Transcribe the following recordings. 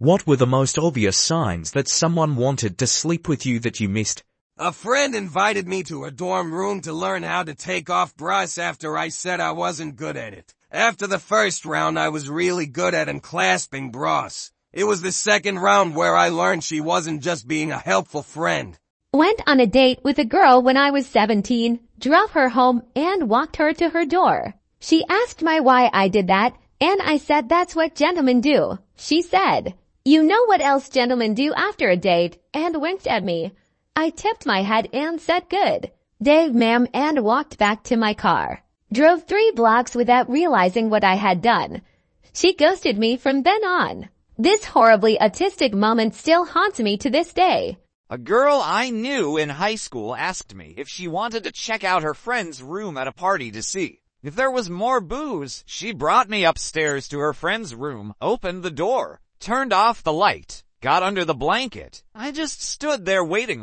What were the most obvious signs that someone wanted to sleep with you that you missed? A friend invited me to her dorm room to learn how to take off bras after I said I wasn't good at it. After the first round, I was really good at unclasping bras. It was the second round where I learned she wasn't just being a helpful friend. Went on a date with a girl when I was 17, drove her home and walked her to her door. She asked me why I did that, and I said that's what gentlemen do. She said, "You know what else gentlemen do after a date?" and winked at me. I tipped my head and said good day, ma'am, and walked back to my car. Drove 3 blocks without realizing what I had done. She ghosted me from then on. This horribly autistic moment still haunts me to this day. A girl I knew in high school asked me if she wanted to check out her friend's room at a party to see if there was more booze. She brought me upstairs to her friend's room, opened the door, turned off the light, got under the blanket. I just stood there waiting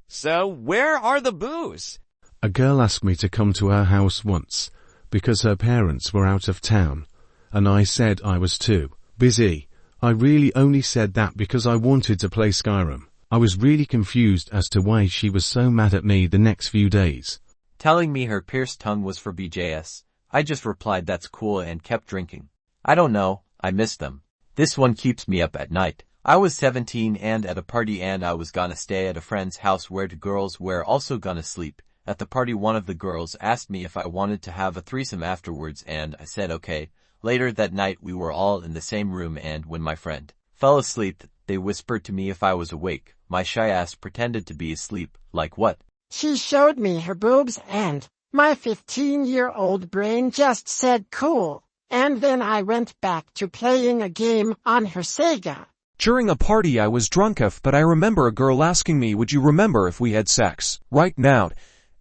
so where are the booze? A girl asked me to come to her house once because her parents were out of town, and I said I was too busy. I really only said that because I wanted to play Skyrim. I was really confused as to why she was so mad at me the next few days. Telling me her pierced tongue was for BJS. I just replied that's cool and kept drinking. I don't know, I miss them. This one keeps me up at night. I was 17 and at a party and I was gonna stay at a friend's house where the girls were also gonna sleep. At the party one of the girls asked me if I wanted to have a threesome afterwards and I said okay. Later that night we were all in the same room and when my friend fell asleep, they whispered to me if I was awake. My shy ass pretended to be asleep. Like what? She showed me her boobs and my 15-year-old brain just said cool. And then I went back to playing a game on her Sega. During a party I was drunk but I remember a girl asking me, would you remember if we had sex right now?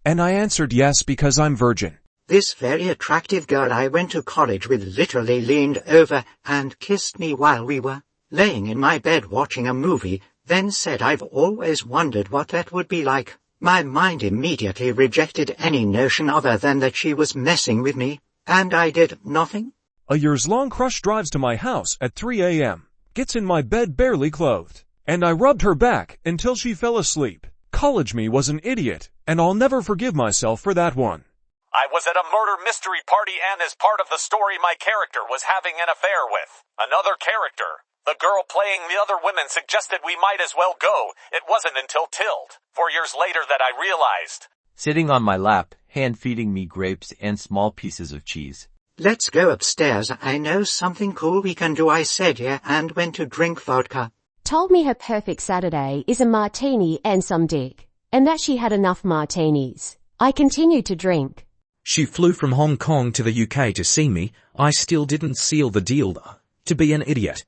And I answered yes because I'm virgin. This very attractive girl I went to college with literally leaned over and kissed me while we were laying in my bed watching a movie, then said I've always wondered what that would be like. My mind immediately rejected any notion other than that she was messing with me, and I did nothing. A years-long crush drives to my house at 3 a.m., gets in my bed barely clothed, and I rubbed her back until she fell asleep. College me was an idiot, and I'll never forgive myself for that one. I was at a murder mystery party and as part of the story my character was having an affair with another character. The girl playing the other women suggested we might as well go. It wasn't until 4 years later that I realized. Sitting on my lap, hand feeding me grapes and small pieces of cheese. Let's go upstairs. I know something cool we can do, I said yeah, and went to drink vodka. Told me her perfect Saturday is a martini and some dick, and that she had enough martinis. I continued to drink. She flew from Hong Kong to the UK to see me. I still didn't seal the deal though. To be an idiot.